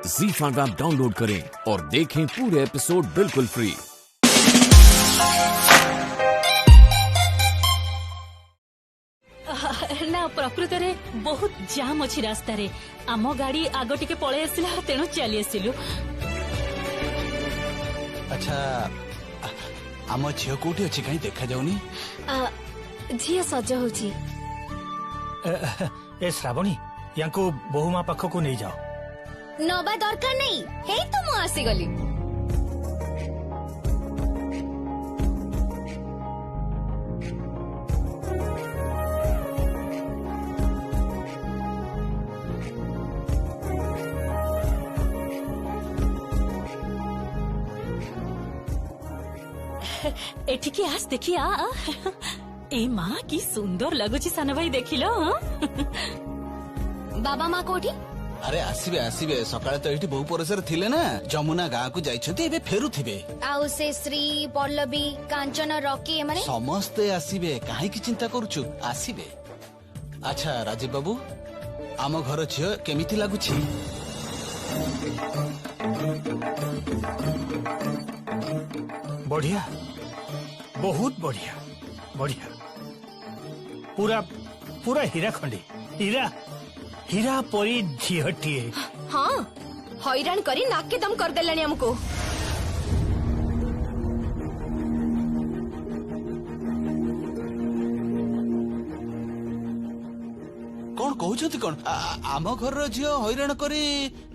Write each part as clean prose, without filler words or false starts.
ZEE5 app download करें और देखें पूरे एपिसोड बिल्कुल फ्री। ना प्रकृत रे बहुत जाम अच्छी रास्ता रे आम गाड़ी आग टिके पळे आसिला तेणु चली आसिलु। अच्छा आम झील कोठी अच्छी कहीं देखा जाऊनी? झील सज होची। ए श्रावणी यांको बहुमा पाख को नहीं जाओ। नबा दरकार नहीं हे तो मु आसी गली। एठिके आस देखी आ ए माँ की सुंदर लगुची सान भाई देखिलो। बाबा माँ कोठी? अरे आसीबे आसीबे सकाळे तो एठी बहु परसर थिले ना जमुना गाँ को जाइछथि एबे फेरुथिबे। आउ से श्री पल्लवी कांचन रॉकी ए माने समस्ते आसीबे काहे की चिंता करूछु आसीबे। अच्छा राजीव बाबू आम घर झियो केमिति लागुछि? बढ़िया बहुत बढ़िया बढ़िया पूरा पूरा हीरा खंडी हीरा हीरा परी झीहटीए। हाँ हैरान करी नाक के दम कर देलानी हमको। कौन कहउछथि कौन आम घर झियो हैरान करी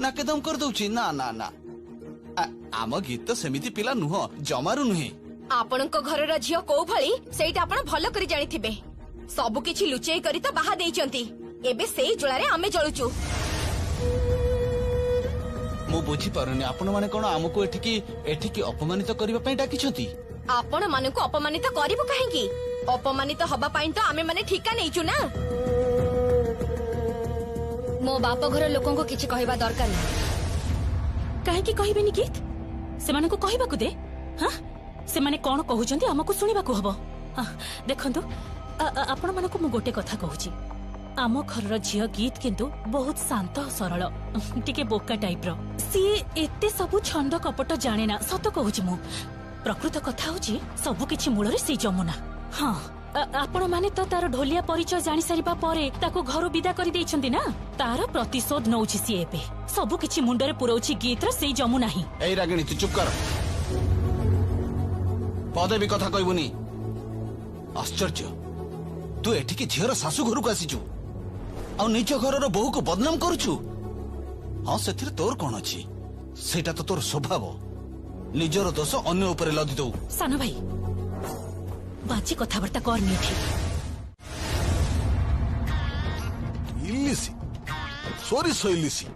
नाकेदम कर दउछि? ना ना ना आम गीत सेमिति पिला नुह जमारू नुहे। आपणको घरर झियो को भली सेटा आपण भलो करी जानिथिबे। सब किछि लुचेई करी तो बाहा देइचंती एबे सेई जुळारे आमे जळुचु। मु बुझी पारुनी आपण माने कोन आमको एठिकी अपमानित करिबा पई डाकिछंती? आपण मानकु अपमानित करिवो काहेकी? अपमानित हबा पई तो आमे माने ठिका नेइचु ना। मो बाप घर लोकन को किछि कहबा दरकार नै। काहे की कहबेनी गीत से माने को कहबा को दे। हां से माने कोन कहउचंती हमकु सुनिबा को हबो। देखंतु आपण मानको मु गोटे कथा कहूची आम घर झील गीत किंतु बहुत शांत सरल टिके बोका टाइप रो। सी एते सबु छंद कपट जाने ना सत कहूची मु। प्रकृत कथा होची सबु किछि मूल रे से जमुना। हां आपण माने तो तार ढोलिया परिचय जानि सारिबा परे ताको घर विदा करि देइछंती ना तार प्रतिशोध नउची सी एबे सबु किछि मुंडरे पुरौची गीत रे से जमुना ही। एई रागिणी तू चुप कर पदे भी कथा कहबुनी। आश्चर्य तू एठिकी झीर सासु घर को आसीचु आ निज घर बहु को बदनाम करूछु। हाँ से तोर कौन अच्छी सेटा तो तोर स्वभाव निजर दोष अन्य ऊपर लदी दो। सानो भाई बाची कथाबार्ता कर नीठी। इलिसी सोरिस इलिसी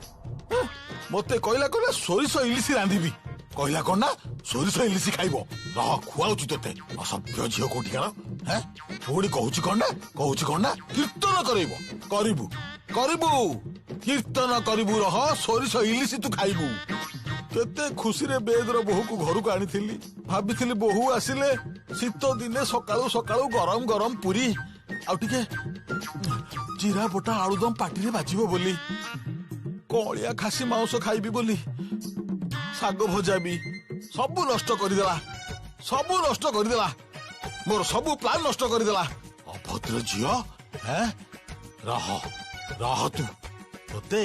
मते कहला कोना सोरिस इलिसी रांधिबी कहला कोना सोरिस इलिसी खाइबो रह खुआउची तोते असभ्य झियो कोठी गला। हैं थोड़ी कहूची कोना कीर्तन करिबो करिबू करिबू कीर्तन करिबू रह सोरिस इलिसी तू खाइबू। केते खुशी रे बेदर बहु को घर को आनीथिली भाबिथिली बहु आसिले शीत दिने सकाळू सकाळू गरम गरम पूरी आ टिके जीरा बोटा आलुदम पाटी रे बाजिबो बोली कलिया खासी मांस खाइबी बोली साग भजा भी सबू नष्ट करदेला मोर सबू प्लान नष्ट करदेला। अभद्र झियो हैं रह रह तू तोते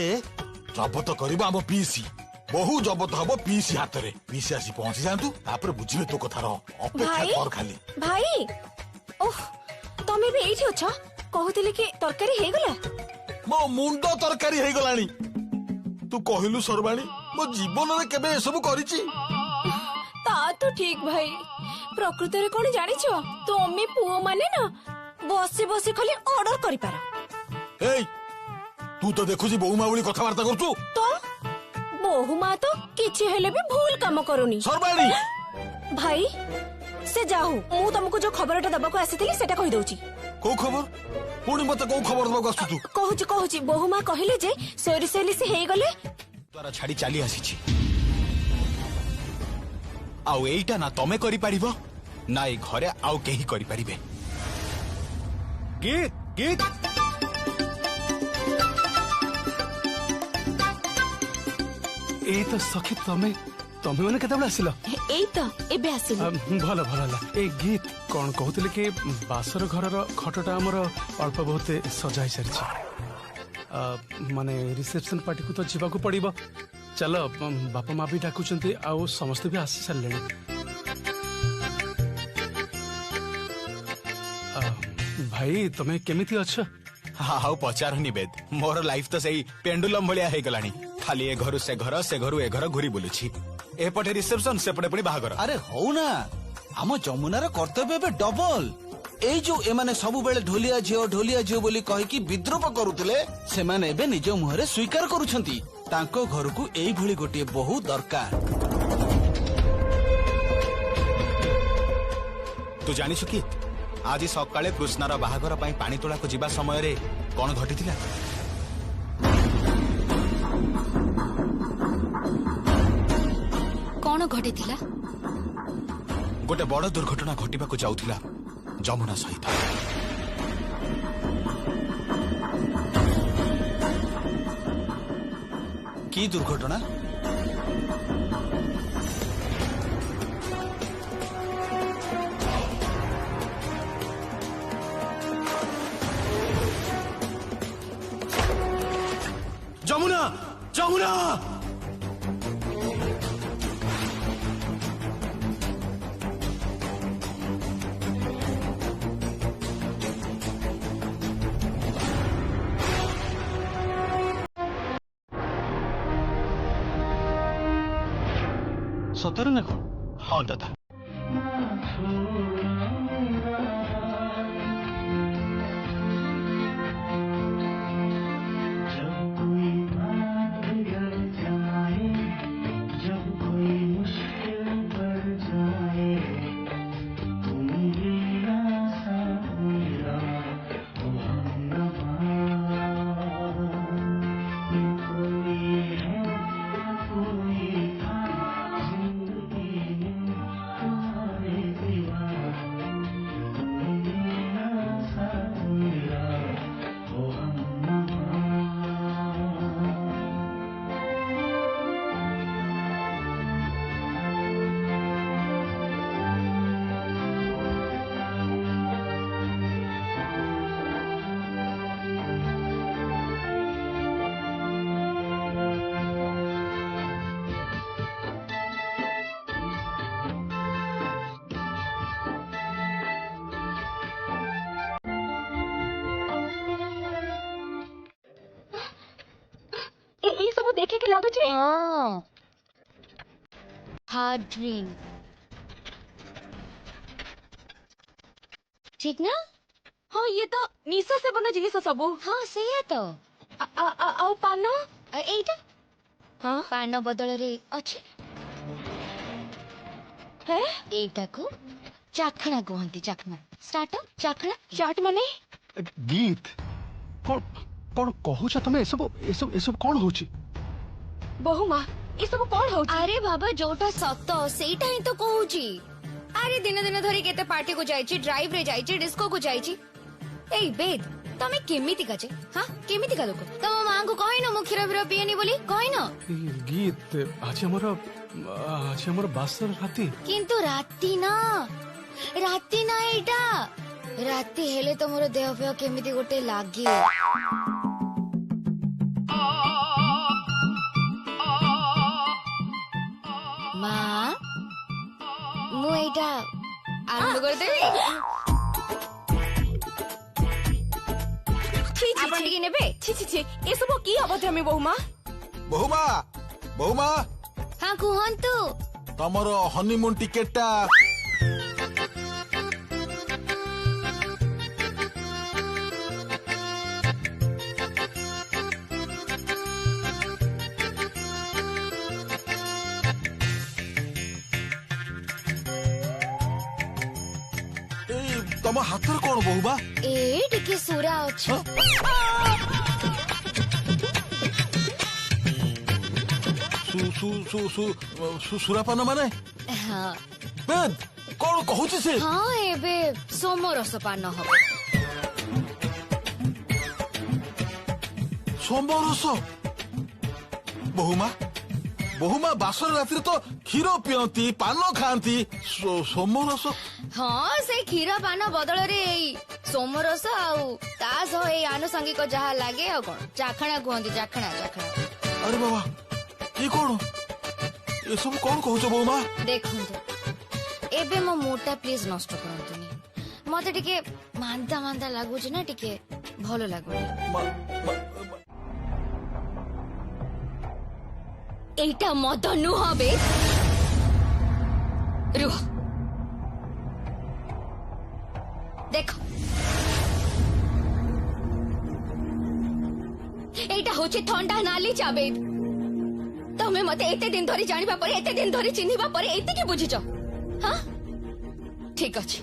जबत करबा हम पीसी बहु जबत हबो पीसी हाथ रे पीसी आसी पहुंची जांतु तापर बुझिबे तो कथा रह अपेक्षा कर खाली। भाई ओह तमे भी एठी अछ कहउतिले कि तरकारी हे गला मो मुंडो तरकारी हे गलानी। तू कहिलु सरबाणी मो जीवन रे केबे ए सब करिछि? ता तो ठीक भाई प्रकृत रे कोन जानिछो तमे पुओ माने ना बसे बसे खाली ऑर्डर करि पार। एई तू तो देखुछि बहु मावली कथा वार्ता करछु तो बहु मा तो किछि हेले भी भूल काम करूनी। सरबाणी भाई से जाहु मु तुमको जो खबरटा दबा को आसीथिली सेटा कहि दउची। को खबर पुणी मते को खबर दबा को आसु तू? कहूची बहु मा कहिले जे सोरी सेली से हे गले तोरा छाड़ी चली आसीछि आउ एइटा ना तमे करि परिबो ना ए घरे आउ केही करि परिबे। गीत गीत ଏଇ ତ ସଖୀ ତମେ ତମେ ମାନେ କେତେବେଳେ ଆସିଲ? ଏଇ ତ ଏବେ ଆସିଲି। ଭଲ ଭଲ ହେଲା। ଏଇ ଗୀତ କଣ କହୁଥିଲେ କି ବାସର ଘରର ଖଟଟା ଆମର ଅଳ୍ପ ବହୁତ ସଜା ହେଇସାରିଛି। ମାନେ ରିସେପସନ ପାର୍ଟିକୁ ତ ଯିବାକୁ ପଡିବ। ଚାଲ, ବାପା ମା ବି ଡାକୁଛନ୍ତି ଆଉ ସମସ୍ତେ ବି ଆସି ସାରିଲେଣି। ଭାଇ ତମେ କେମିତି ଅଛ? ଆଉ ପଚାରନି ବେଦ, ମୋର ଲାଇଫ ତ ସେଇ ପେଣ୍ଡୁଲମ ଭଳିଆ ହେଇଗଲାଣି। ଖାଲି ଏ ଘରୁ ସେ ଘର, ସେ ଘରୁ ଏ ଘର ଘୁରି ବୁଲୁଛି। ଏପଟେ ରିସେପସନ, ସେପଟେ ପୁଣି ବାହାଘର। ଆରେ ହଉ ନା, ଆମ ଯମୁନାର କର୍ତ୍ତବ୍ୟ ଏବେ ଡବଲ। ଏଇ ଯୋଉ ଏମାନେ ସବୁବେଳେ ଢୋଲିଆ ଝିଅ ବୋଲି କହିକି ବିଦ୍ରୋପ କରୁଥିଲେ, ସେମାନେ ଏବେ ନିଜ ମୁହଁରେ ସ୍ୱୀକାର କରୁଛନ୍ତି ତାଙ୍କ ଘରକୁ ଏଇଭଳି ଗୋଟିଏ ବୋହୂ ଦରକାର। ତୁ ଜାଣିଛୁ କି ଆଜି ସକାଳେ କୃଷ୍ଣାର ବାହାଘର ପାଇଁ ପାଣି ତୋଳାକୁ ଯିବା ସମୟରେ କଣ ଘଟିଥିଲା? କଣ ଘଟିଥିଲା? ଗୋଟେ ବଡ ଦୁର୍ଘଟଣା ଘଟିବାକୁ ଯାଉଥିଲା ଯମୁନା ସହିତ। କି ଦୁର୍ଘଟଣା? ଯମୁନା, ଯମୁନା! ସତରେ ନା କଣ? ହଁ ଦାଦା। ଏଇ ସବୁ ଦେଖିକି ଲାଗୁଛି हार्ड ड्रीम ठीक ना? ହଁ ଇଏ ତ ନିଶା ସେବନ ଜିନିଷ ସବୁ। हाँ ସେଇଆ ତ। ଆଉ ପାନ? ଏଇଟା ହଁ ପାନ ବଦଳରେ ଅଛି ହେ ଏଇଟାକୁ ଚାଖଣା କୁହନ୍ତି। ଚାଖଣା ଷ୍ଟାର୍ଟ ଚାଖଣା। ଚାଟ ମାନେ? ଗୀତ କଣ କଣ କହୁଛ ତମେ? ଏସବୁ ଏସବୁ ଏସବୁ କଣ ହଉଛି? ବୋହୁ ମା ଏସବୁ କଣ ହଉଛି? ଆରେ ବାବା ଯୋଉଟା ସତ ସେଇଟା ହିଁ ତ କହୁଛି। ଆରେ ଦିନ ଦିନ ଧରି କେତେ ପାର୍ଟି को ଯାଇଛି, ଡ୍ରାଇଭ ରେ ଯାଇଛି, ଡିସ୍କୋ को ଯାଇଛି। ଏଇ ବେଦ ତମେ କେମିତିକା ଯେ? ହଁ କେମିତିକା ଲୋକ? ତମ ମାଙ୍କୁ କହିନ ମୁଁ କ୍ଷୀର ଫିର ପିଏନି ବୋଲି କହିନ? ଗୀତ ଆଜି ଆମର ବାସର ରାତି। କିନ୍ତୁ ରାତି ନା ଏଇଟା ରାତି ହେଲେ ତ ମୋର ଦେହ ଫେହ କେମିତି ଗୋଟେ ଲାଗେ। ମା ମୁଁ ଏଇଟା ଆରମ୍ଭ କରିଦେବି। ଆପଣ ଟିକେ ନେବେ? ছি ছি ছি ଏସବୁ କି ଅଭଦ୍ରାମୀ ବୋହୁ ମା। ବୋହୁମା, ବୋହୁମା, ହଁ କୁହନ୍ତୁ। ତମର ହନିମୁନ ଟିକେଟ ଟା ତମ ହାତରେ କଣ ବୋହୁମା? ଏ ଟିକେ ସୁରା ଅଛି। ସୁରାପାନ ମାନେ? ହଁ ବେଦ କଣ କହୁଛି ସେ? ହଁ ଏବେ ସୋମରସ ପାନ ହବ। ସୋମରସ? ବୋହୁମା ବୋହୁମା ବାସର ରାତିରେ ତ କ୍ଷୀର ପିଅନ୍ତି ପାନ ଖାଆନ୍ତି ସୋମରସ ହଁ ସେଇ କ୍ଷୀର ପାନ ବଦଳରେ ଏଇ ସୋମରସ ଆଉ ତା ସହ ଏଇ ଆନୁଷଙ୍ଗିକ ଯାହା ଲାଗେ ଆଉ କଣ ଚାଖଣା କୁହନ୍ତି ଚାଖଣା ଚାଖଣା। ଆରେ ବାବା ଇଏ କଣ ଏସବୁ କଣ କହୁଛ ବୋହୁମା? ଦେଖନ୍ତୁ ଏବେ ମୋ ମୁଡଟା ପ୍ଲିଜ ନଷ୍ଟ କରନ୍ତୁନି। ମତେ ଟିକେ ମାନ୍ଦା ମାନ୍ଦା ଲାଗୁଛି ନା ଟିକେ ଭଲ ଲାଗୁନି। এইটা মদ নুহ বে রুহ দেখো এইটা হচ্ছে থন্ডা নালি চা বেদ। তুমি মতে এতে দিন ধরে জানিবা পরে এতে দিন ধরে চিহ্নিবা পরে এতিকি বুঝিছ হ্যাঁ ঠিক আছে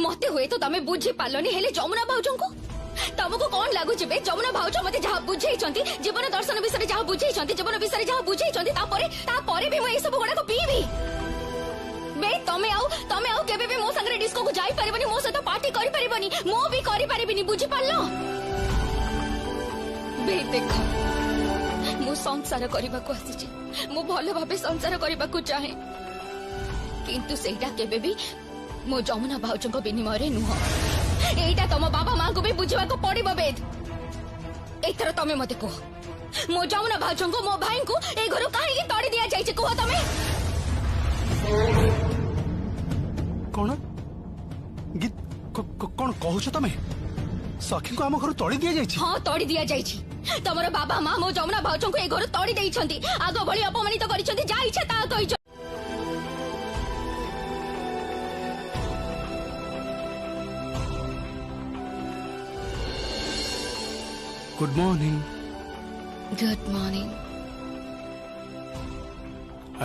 মতে হুয়ে তো তুমি বুঝি পারলনি হেলে যমুনা ভাউজଙ୍କୁ ତମକୁ କଣ ଲାଗୁଛି ବେ ଯମୁନା ଭାଉଜ ମତେ ଯାହା ବୁଝେଇଛନ୍ତି ଜୀବନ ଦର୍ଶନ ବିଷୟରେ ଯାହା ବୁଝେଇଛନ୍ତି ଜୀବନ ବିଷୟରେ ଯାହା ବୁଝେଇଛନ୍ତି ତାପରେ ବି ମୁଁ ଏଇ ସବୁ ଗୁଡାକ ପିଇବି ବେ ତମେ ଆଉ କେବେ ବି ମୋ ସାଙ୍ଗରେ ଡିସ୍କୋକୁ ଯାଇପାରିବନି ମୋ ସହିତ ପାର୍ଟି କରିପାରିବନି ମୁଁ ବି କରିପାରିବିନି ବୁଝିପାରିଲ ବେ ଦେଖ ମୁଁ ସଂସାର କରିବାକୁ ଆସିଛି ମୁଁ ଭଲ ଭାବେ ସଂସାର କରିବାକୁ ଚାହେଁ କିନ୍ତୁ ସେଇଟା କେବେ ବି ମୋ ଯମୁନା ଭାଉଜଙ୍କ ବିନିମୟରେ ନୁହଁ। এইটা তম বাবা মাଙ୍କୁ ବି ବୁଝିବାକୁ ପଡିବ ବେଦ। ଏଥର ତମେ ମତେ କୁହ ମୋ ଯମୁନା ଭାଉଜଙ୍କୁ ମୋ ଭାଇଙ୍କୁ ଏଇ ଘରୁ କାହିଁକି ତଡ଼ି ଦିଆଯାଇଛି କୁହ ତମେ। କଣ କଣ କହୁଛ ତମେ? ସଖୀଙ୍କୁ ଆମ ଘରୁ ତଡ଼ି ଦିଆଯାଇଛି? ହଁ ତଡ଼ି ଦିଆଯାଇଛି। ତମର ବାବା ମା ମୋ ଯମୁନା ଭାଉଜଙ୍କୁ ଏଇ ଘରୁ ତଡ଼ି ଦେଇଛନ୍ତି ଆଗ ଭଳି ଅପମାନିତ କରିଛନ୍ତି ଯାହା ଇଚ୍ଛା ତାହା କହିଛନ୍ତି। Good morning. Good morning.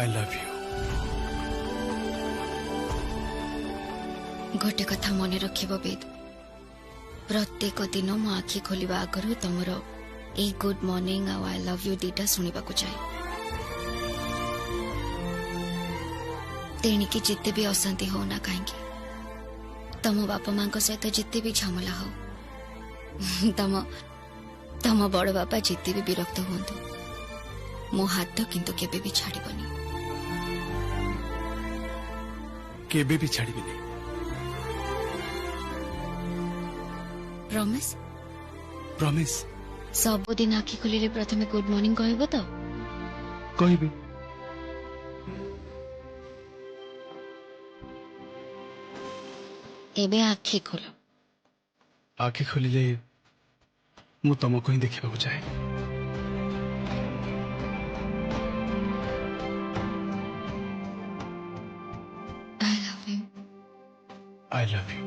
I love you. गोटे कथा मन रखिब बेद प्रत्येक दिन मो आखि खोलिबा आगरु तमर ए गुड मॉर्निंग आ आई लव यू दीटा सुनिबा को चाहे तेणिकी जिते भी अशांति हो ना कहीं तम बापा मां सहित जिते भी झमेला हो तम बड़ बापा जिते भी विरक्त हुंतु मो हाथ किंतु केबे भी छाड़िबनी केबे भी छाड़िबनी प्रॉमिस प्रॉमिस सबुदिन आखि खोलिले प्रथमे गुड मॉर्निंग कहबो तो कहबी एबे आखि खोलो आखि खोलिले मु तुमको ही देखा चाहे आई लव यू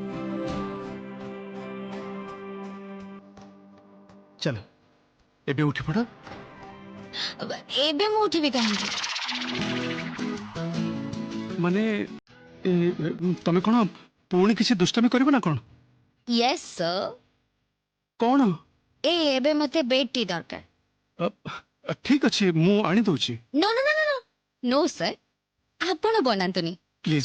चलो एबे उठी पड़ एबे मु उठिबी कहीं माने तमे कोन पुणी किसी दुष्टमी करिवो ना कोन यस सर कोन एबे मते बेड टी दरकार ठीक अच्छे मु आनी दउची no no no no no sir आपण बनांतुनी प्लीज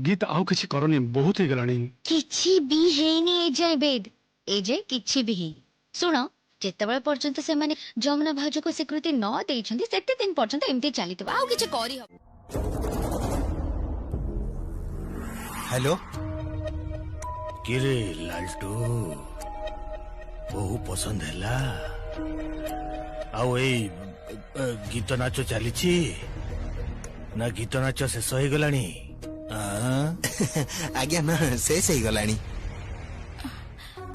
गीत आउ किछि करनी बहुत ही गलानी किछि भी हेनी ए जाय बेद ए जे किछि भी हे सुनो जेतेबेले पर्यंत से माने जमुना भाउज को स्वीकृति न देइछंती सेते दिन पर्यंत एमती चलितबा आउ किछि करी हो। हेलो किरे लालटू बहु पसंद हैला आउ ए गीत नाच चली ना गीत नाच शेष हो गलानी आज्ञा ना शेष हो गलानी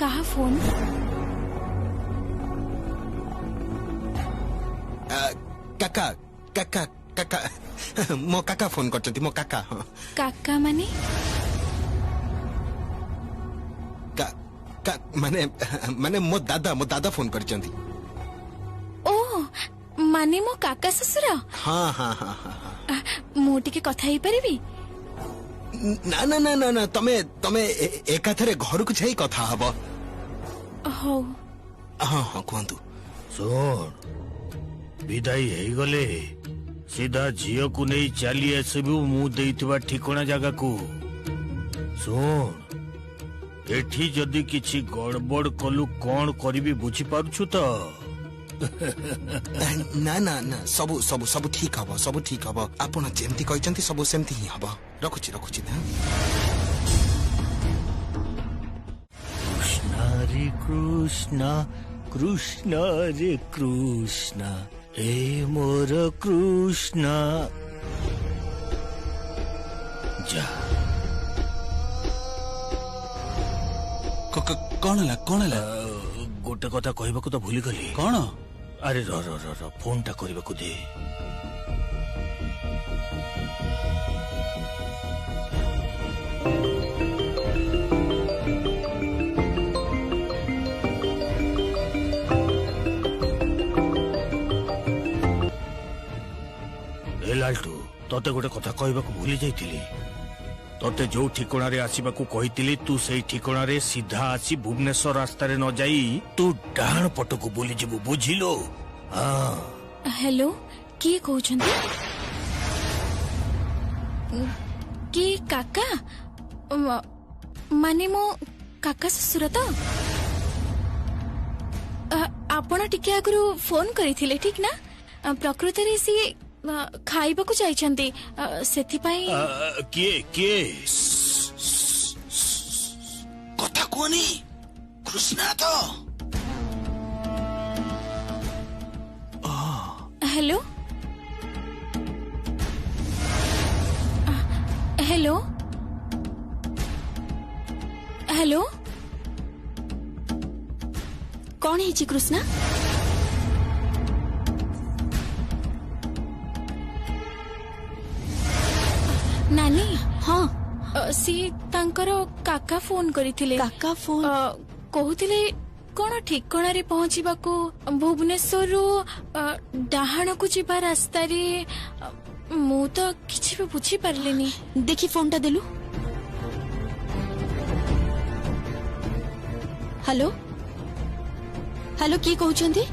कहा फोन काका काका काका मो काका फोन करछंती मो काका काका माने माने माने मो दादा फोन करछंती ओ माने मो काका ससुर हां हां हां मो टिके कथा ही परबी ना ना ना ना ना तमे तमे एकाथरे घर को छई कथा हबो हो हां हां कोंतु सुन विदाई है गले सीधा झील को नहीं चली आसबू मु देइतबा ठिकाना जगह को सुन एठी जदि किछि गड़बड़ कलु कौन करिबी बुझी पारुछु तो ना ना ना सबु सबु सबु ठीक हब सबु ठीक हब आपण जेमती कहचंती सबु सेमती ही हब रखुची रखुची ना कृष्ण रे कृष्ण कृष्ण रे कृष्ण हे मोर कृष्ण जा कौन है गोटे कथा कहबाकू तो भूली गली कौन अरे र र र र फोन टा करबाकू दे ए लालटू तोते गोटे कथा कहबाकू भूली जाइतिली तोते जो ठिकाना रे आसीबाकू कहितिली तू सेई ठिकाना रे सीधा आसी भुवनेश्वर रास्ता रे न जाई तू डाण पटकू बोली जीवु बुझिलो हां हेलो किए कहउछंती के काका माने मो काका ससुर तो आपण टिके आगु फोन करिथिले ठीक ना प्रकृति रे सी खाइबाकू जाइछंती सेथिपाई किए किए कथा कोनी कृष्णा तो हेलो हेलो हेलो कौन है जी कृष्णा नानी हाँ सी तांकर काका फोन करिथिले काका फोन कहूतिले कोन ठिकाना रे पहुंचीबाकू भुवनेश्वर रु डाहाण को जीवा रास्ता रे मु तो किछि भी बुझी पारलेनी देखि फोनटा देलु हेलो हेलो की कहउछंती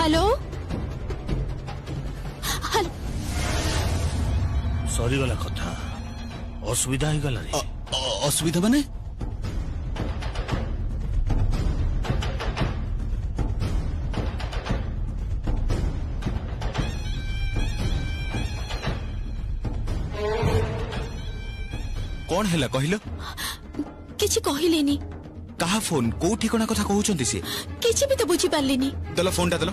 हेलो हेलो सरी गला कथा असुविधा ही गला रे असुविधा माने कौन है कहल किछि कहिलेनी कहा फोन को ठिकाना कथा कहउचंती से किछि भी तो बुझी पारलेनी दलो फोनटा दलो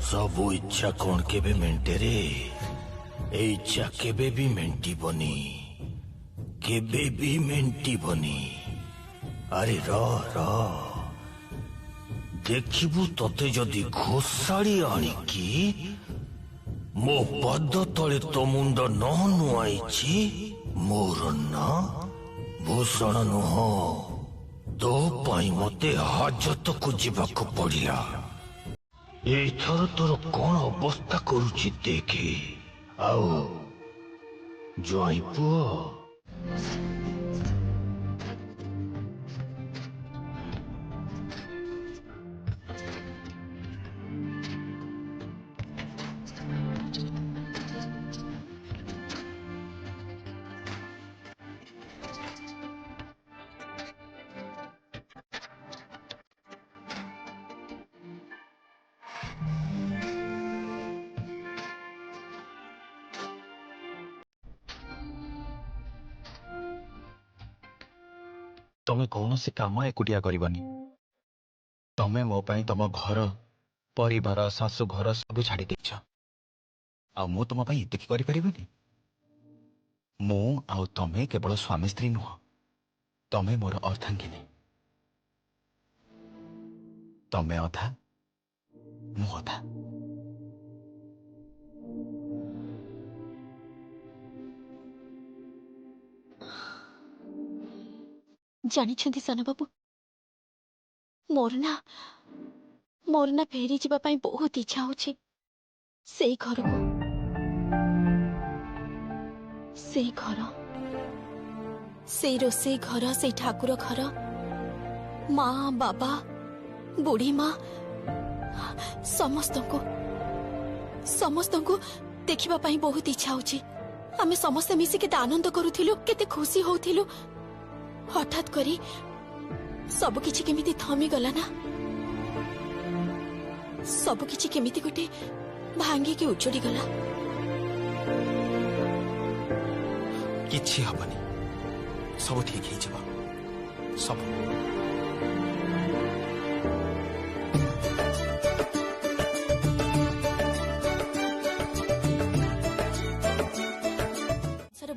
सब इच्छा कौन केबे मेंटे रे ए इच्छा केबे भी मेंटी बनी केबे भी मेंटी बनी अरे र र देखिबु तते जदि घोषाड़ी आनिकी मो पद तले तो मुंड न नुआईची मोर ना भूषण नुह तो पाई मते हाजत को जीवाको पड़िला एथर तोर कौन अवस्था करुची देखे आओ ज्वाई पुओ ତମେ କୌଣସି କାମ ଏକୁଟିଆ କରିବନି। ତମେ ମୋ ପାଇଁ ତମ ଘର, ପରିବାର, ଶାଶୁ ଘର ସବୁ ଛାଡ଼ି ଦେଇଛ। ଆଉ ମୁଁ ତମ ପାଇଁ ଏତିକି କରିପାରିବିନି? ମୁଁ ଆଉ ତମେ କେବଳ ସ୍ୱାମୀ ସ୍ତ୍ରୀ ନୁହଁ, ତମେ ମୋର ଅର୍ଦ୍ଧାଙ୍ଗିନୀ। ତମେ ଅଧା, ମୁଁ ଅଧା। ଜାଣିଛନ୍ତି ସାନ ବାବୁ, ମୋର ନା ଫେରି ଯିବା ପାଇଁ ବହୁତ ଇଚ୍ଛା ହଉଛି ସେଇ ଘରକୁ। ସେଇ ଘର, ସେଇ ରୋଷେଇ ଘର, ସେଇ ଠାକୁର ଘର, ମା ବାବା, ବୁଢୀ ମା, ସମସ୍ତଙ୍କୁ ଦେଖିବା ପାଇଁ ବହୁତ ଇଚ୍ଛା ହଉଛି। ଆମେ ସମସ୍ତେ ମିଶି କେତେ ଆନନ୍ଦ କରୁଥିଲୁ, କେତେ ଖୁସି ହଉଥିଲୁ। ହଠାତ୍ କରି ସବୁକିଛି କେମିତି ଥମିଗଲା ନା। ସବୁକିଛି କେମିତି ଗୋଟେ ଭାଙ୍ଗିକି ଉଜୁଡି ଗଲା। କିଛି ହବନି, ସବୁ ଠିକ ହେଇଯିବ, ସବୁ।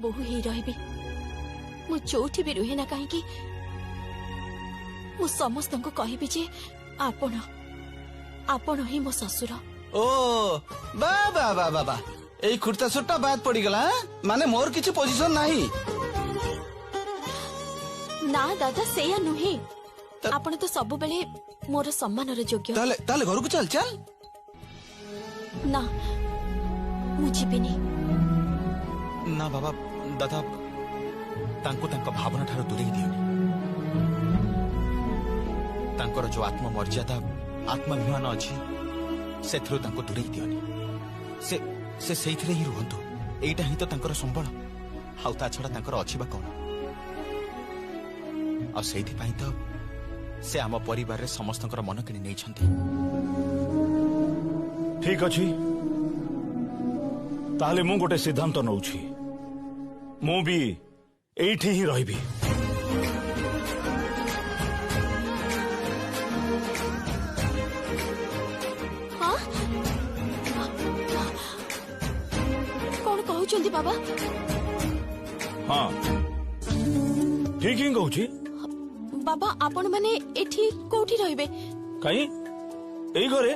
ବୋହୂ ହେଇ ରହିବି। ମୁଁ ଯୋଉଠି ବି ରୁହେ ନା କାହିଁକି, ମୁଁ ସମସ୍ତଙ୍କୁ କହିବି ଯେ ଆପଣ ହିଁ ମୋ ଶ୍ୱଶୁର। ଓ ବା ବା ବା ବା ବା, ଏଇ କୁର୍ତ୍ତା ସୁଟଟା ବାଦ ପଡିଗଲା। ମାନେ ମୋର କିଛି ପୋଜିସନ ନାହିଁ। ନା ଦାଦା, ସେଇଆ ନୁହେଁ। ଆପଣ ତ ସବୁବେଳେ ମୋର ସମ୍ମାନର ଯୋଗ୍ୟ। ତାହେଲେ ଘରକୁ ଚାଲ ଚାଲ। ନା, ମୁଁ ଯିବିନି। ନା ବାବା, ଦାଦା, ତାଙ୍କୁ ତାଙ୍କ ଭାବନା ଠାରୁ ଦୂରେଇ ଦିଅନି। ତାଙ୍କର ଯୋଉ ଆତ୍ମମର୍ଯ୍ୟାଦା, ଆତ୍ମାଭିମାନ ଅଛି, ସେଥିରୁ ତାଙ୍କୁ ଦୂରେଇ ଦିଅନି। ସେ ସେଇଥିରେ ହିଁ ରୁହନ୍ତୁ। ଏଇଟା ହିଁ ତ ତାଙ୍କର ସମ୍ବଳ। ଆଉ ତା ଛଡା ତାଙ୍କର ଅଛି ବା କଣ? ଆଉ ସେଇଥିପାଇଁ ତ ସେ ଆମ ପରିବାରରେ ସମସ୍ତଙ୍କର ମନ କିଣି ନେଇଛନ୍ତି। ଠିକ ଅଛି, ତାହେଲେ ମୁଁ ଗୋଟେ ସିଦ୍ଧାନ୍ତ ନଉଛି। ମୁଁ ବି ଏଇଠି ହିଁ ରହିବି। କଣ କହୁଛନ୍ତି ବାବା? ହଁ, ଠିକ ହିଁ କହୁଛି। ବାବା, ଆପଣ ମାନେ ଏଠି କୋଉଠି ରହିବେ? କାହିଁ ଏଇ ଘରେ?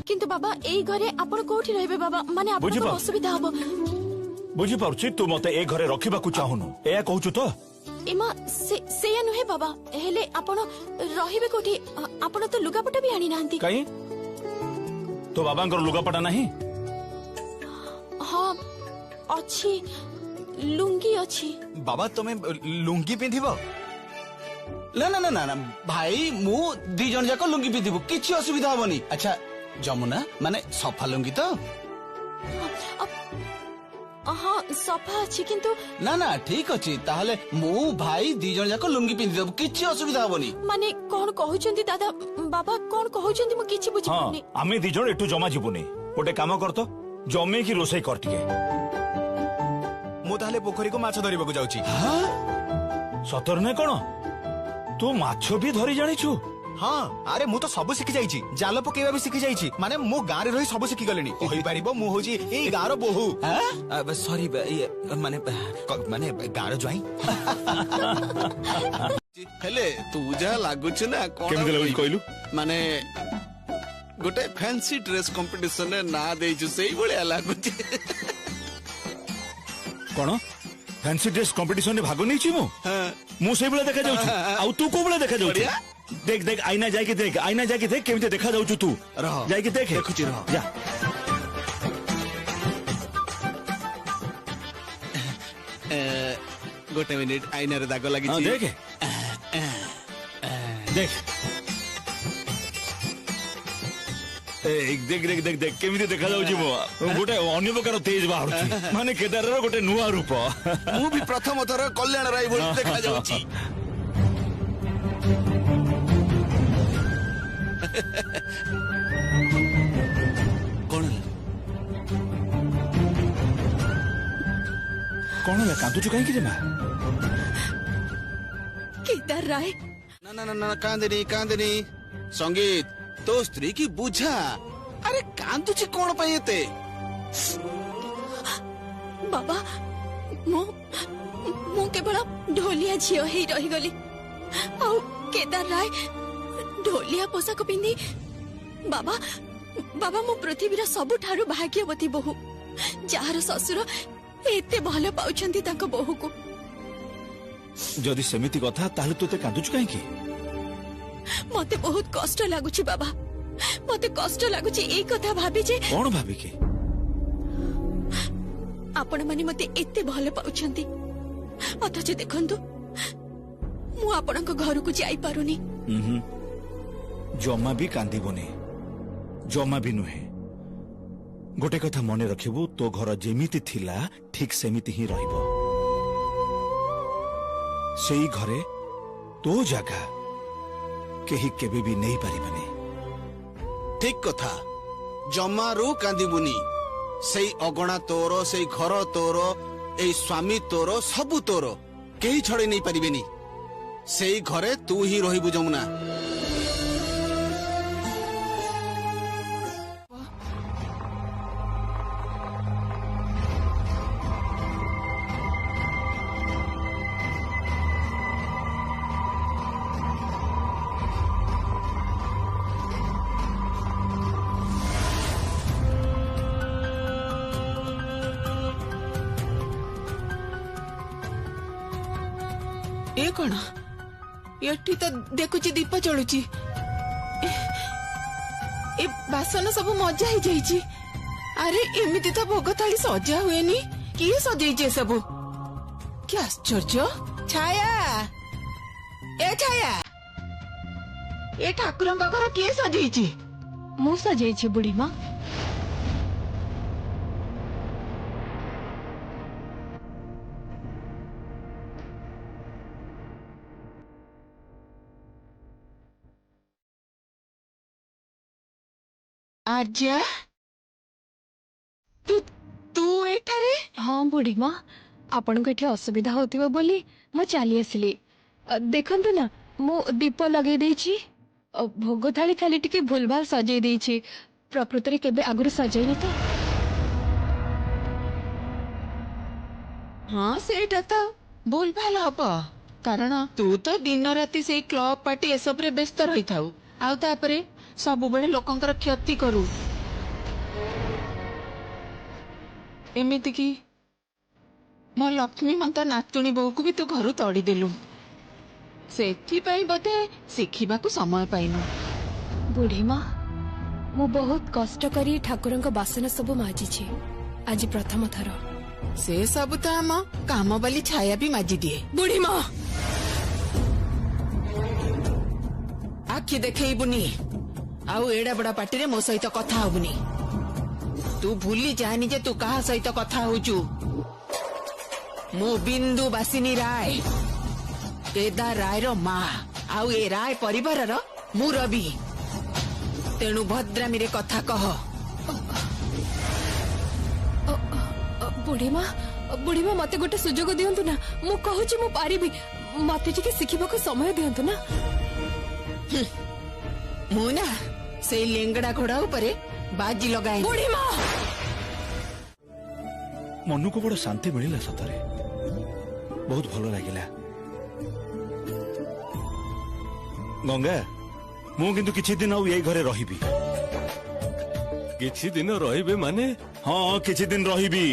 କିନ୍ତୁ ବାବା, ଏଇ ଘରେ ଆପଣ କୋଉଠି ରହିବେ ବାବା? ମାନେ ଆପଣଙ୍କର ଅସୁବିଧା ହବ। ବୁଝିପାରୁଛି, ତୁ ମତେ ଏ ଘରେ ରଖିବାକୁ ଚାହୁଁନୁ, ଏହା କହୁଛୁ ତ? ଏମା ସେଇଆ ନୁହେଁ ବାବା। ହେଲେ ଆପଣ ରହିବେ କୋଉଠି? ଆପଣ ତ ଲୁଗାପଟା ବି ଆଣି ନାହାନ୍ତି। କାହିଁ ତୋ ବାବାଙ୍କର ଲୁଗାପଟା ନାହିଁ? ହଁ ଅଛି, ଲୁଙ୍ଗି ଅଛି। ବାବା, ତମେ ଲୁଙ୍ଗି ପିନ୍ଧିବ? ନା ନା ନା ନା ଭାଇ, ମୁଁ 2 ଜଣ ଯାକ ଲୁଙ୍ଗି ପିନ୍ଧିବୁ, କିଛି ଅସୁବିଧା ହବନି। ଆଚ୍ଛା ଯମୁନା, ମାନେ ସଫା ଲୁଙ୍ଗି ତ? ହଁ ସଫା ଅଛି, କିନ୍ତୁ ନା ନା ଠିକ ଅଛି। ତାହେଲେ ମୁଁ ଭାଇ 2 ଜଣ ଯାକ ଲୁଙ୍ଗି ପିନ୍ଧିଦେବୁ, କିଛି ଅସୁବିଧା ହବନି। ମାନେ କଣ କହୁଛନ୍ତି ଦାଦା? ବାବା କଣ କହୁଛନ୍ତି ମୁଁ କିଛି ବୁଝିପାରୁନି। ଆମେ 2 ଜଣ ଏଠୁ ଜମା ଯିବୁନି। ଗୋଟେ କାମ କର ତ, ଜମେଇକି ରୋଷେଇ କର ଟିକେ। ମୁଁ ତାହେଲେ ପୋଖରୀକୁ ମାଛ ଧରିବାକୁ ଯାଉଛି। ସତରେ ନା କଣ? ତୁ ମାଛ ବି ଧରି ଜାଣିଛୁ? ହଁ, ଆରେ ମୁଁ ତ ସବୁ ଶିଖି ଯାଇଛି। ଜାଲ ପକେଇବା ବି ଶିଖି ଯାଇଛି। ମାନେ ମୁଁ ଗାଁରେ ରହି ସବୁ ଶିଖି ଗଲିଣି। କହିପାରିବ ମୁଁ ହଉଛି ଏଇ ଗାଁର ବୋହୂ। ସରି, ମାନେ ଗାଁର ଜ୍ୱାଇଁ। ହେଲେ ତୁ ଯାହା ଲାଗୁଛୁ ନା, କେମିତି ଲାଗୁଛି କହିଲୁ? ମାନେ ଗୋଟେ ଫ୍ୟାନ୍ସି ଡ୍ରେସ୍ କମ୍ପିଟିସନରେ ନାଁ ଦେଇଛୁ, ସେଇଭଳିଆ ଲାଗୁଛି। କଣ ଫ୍ୟାନ୍ସି ଡ୍ରେସ୍ କମ୍ପିଟିସନରେ ଭାଗ ନେଇଛି ମୁଁ ସେଇଭଳିଆ ଦେଖାଯାଉଛି। ଆଉ ତୁ କୋଉ ଭଳିଆ ଦେଖାଯାଉଛୁ? देख देख आईना जाके देख, आईना जाके देख केमिति देखा जाउछु तू। जाके देख, देखुची रह जा। गोटे मिनिट, आईना रे दाग लागि छी। देख देख देख देख देख देख केमिति देखा जाउछि मो। गोटे अन्य प्रकार तेज बाहरुछि, माने केदारर गोटे नुआ रूप। मु भी प्रथम थर कल्याण राय भଳି देखा जाउछि। कौन है कांदुचु कहीं रे मां? कि केदार राय ना ना ना ना कांदनी संगीत तो स्त्री की बुझा अरे कांदुची कोण पाई एते बाबा मु केवल ढोलिया झियो ही रही गली आउ केदार राय ढोलिया पोशाक पिंधि बाबा बाबा मो पृथ्वीर सबुठारु भाग्यवती बहु जार ससुर एते भल पाउछंती ताको बहु को जदि सेमिति कथा ताहले तोते कांदुछु काहे की मते बहुत कष्ट लागुची बाबा मते कष्ट लागुची ए कथा भाबी जे कोन भाबी के आपण माने मते एते भल पाउछंती अथच देखंतु मु आपणक घर को जाई पारुनी जमा भी कांदिबोनी जमा भी नुहे गोटे कथा मने रखिबु तो घर जेमिति थिला ठीक सेमिति ही रहिबो सेई घरे तो जगह केही केबे भी नहीं पारिबनी ठीक कथा जमारू कांदिबुनी सेई अगणा तोर सेई घर तोर ए स्वामी तोर सबु तोर केही छड़े नहीं पारिबेनी सेई घरे तू ही रहिबु जमुना ए कौन एठी तो देखुची दीप जलुची ए बासन सब मजा ही जाइची अरे एमिति तो भोग थाली सजा हुएनी किए सजेइचे सब क्या आश्चर्य छाया ए ठाकुरंका घर किए सजेइची मु सजेइची बुढ़ी मां आज्या तू एठारे हाँ बुढ़ी मां आपण को एठी असुविधा होतिबो बोली मु चली आसली देखंतु ना मु दीप लगे देछि भोग थाली खाली टिके भूलभाल सजै देछि प्रकृति केबे आगुर सजैनी तो हाँ सेटा तो भूल भाल हब कारण तू तो दिन राति से क्लब पार्टी एसब रे व्यस्त रही थाउ आउ तापरे सब बेले लोकंकर क्षति करू एमिति की मो लक्ष्मी माता नातुणी बहु को भी तू घर तड़ी देलु सेथिपाई बोधे शिखिबाकू समय पाइनु बुढ़ी मां मु बहुत कष्ट करी ठाकुरंक बासन सब माजी छी आज प्रथम थर से सब तो आम काम वाली छाया भी माजी दिए बुढ़ी मां आखि देखैबुनी आउ एड़ा बड़ा पार्टी रे मो सहित कथा होबुनी तू भूली जानी जे तू कहा सहित कथा होचु मो बिंदु बासिनी राय केदार राय रो मां आउ ए राय परिवार रो मुरबी तेणु भद्रामी रे कथा कह बुढ़ी मां मते गोटे सुजोग दियंतु ना मु कहूची मु पारिबी मते टिके सिखिबाको समय दियंतु ना मु ना से लेंगड़ा घोड़ा ऊपरे बाजी लगाए बुढ़ी मां मन को बड़ शांति मिला सतरे बहुत भल लगिला गंगा मु किंतु किछि दिन आउ एई घरे रहिबी किछि दिन रहिबे माने हाँ किछि दिन रहिबी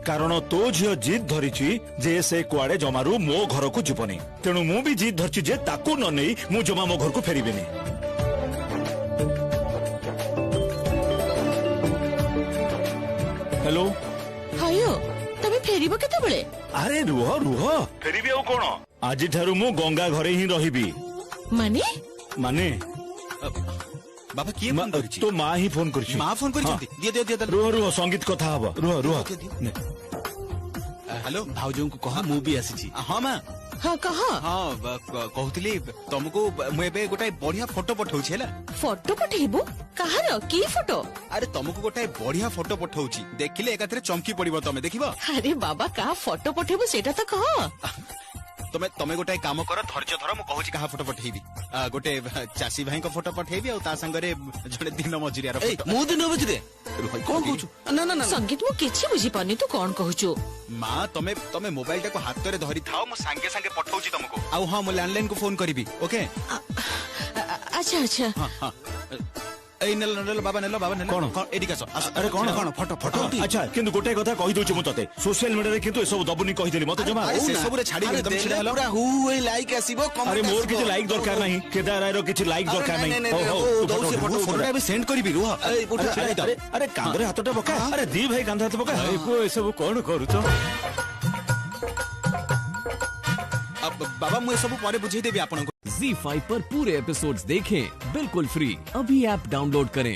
कारण तो झियो जिद धरिछि जे से कुआडे जमारू मो घर को जीवनी तेणु मु भी जिद धरछि जे ताकू न नै मु जमा मो घर को फेरिबेनी हेलो हायो तबे फेरिबो केते बेले अरे रुह फेरिबी आउ कोन आज ठारू मु गंगा घरे ही रहिबी माने माने बाबा किए फोन करछि तो मां ही फोन करछि मां फोन करछि दिए रुह संगीत कथा हबो रुह हेलो भाउजों को कहा मु भी आसी हाँ मां हाँ कहा हाँ कहूली तुमको मुझे गोटे बढ़िया फोटो पठाऊँ है फोटो पठेबो कहार की फोटो अरे तुमको गोटे बढ़िया फोटो पठाऊँ देखिले एकाथरे चमकी पड़िबो तमे देखिबो अरे बाबा का फोटो पठेबो सेटा तो कह ତମେ ତମେ ଗୋଟେ କାମ କର ଧୈର୍ଯ୍ୟ ଧର ମୁଁ କହୁଛି କାହା ଫଟୋ ପଠେଇବି ଗୋଟେ ଚାଷୀ ଭାଇଙ୍କ ଫଟୋ ପଠେଇବି ଆଉ ତା ସାଙ୍ଗରେ ଜଣେ ଦିନ ମଜୁରିଆର ଏଇ ମୁଁ ଦିନ ବୁଝିରେ କଣ କହୁଛୁ ନା ନା ନା ସଙ୍ଗୀତ ମୁଁ କିଛି ବୁଝିପାରୁନି ତୁ କଣ କହୁଛୁ ମା ତମେ ତମେ ମୋବାଇଲ ଟାକୁ ହାତରେ ଧରି ଥାଅ ମୁଁ ସାଙ୍ଗେ ସାଙ୍ଗେ ପଠଉଛି ତମକୁ ଆଉ ହଁ ମୁଁ ଲ୍ୟାଣ୍ଡଲାଇନ କୁ ଫୋନ କରିବି ଓକେ ଆଚ୍ଛା ଆଚ୍ଛା ଏଇ ନେଲ ବାବା ନେଲ କଣ? ଏଠିକି ଆସ ଆରେ କଣ? କଣ ଫଟୋ ଫଟୋ ଆଚ୍ଛା କିନ୍ତୁ ଗୋଟେ କଥା କହିଦଉଛି ମୁଁ ତତେ ସୋସିଆଲ ମିଡିଆରେ କିନ୍ତୁ ଏସବୁ ଦବୁନି କହିଦେଲି ମତେ ଜମା ସେ ସବୁରେ ଛାଡିବି ତମେ ଛିଡା ହେଲ ପୁରା ହୁ ଏଇ ଲାଇକ୍ ଆସିବ ଆରେ ମୋର କିଛି ଲାଇକ୍ ଦରକାର ନାହିଁ କେଦାର ରାୟର କିଛି ଲାଇକ୍ ଦରକାର ନାହିଁ ଦଉଛି ଫଟୋଟା ଏବେ ସେଣ୍ଡ କରିବି ରୁହ ଆରେ କାନ୍ଧରେ ହାତଟା ପକା ଆରେ ଦି ଭାଇ କାନ୍ଧ ହାତ ପକା ପୁଅ ଏସବୁ କଣ କରୁଛ बाबा मुझे सब पर बुझे देवी आपन Z5 पर पूरे एपिसोड्स देखें बिल्कुल फ्री। अभी ऐप डाउनलोड करें।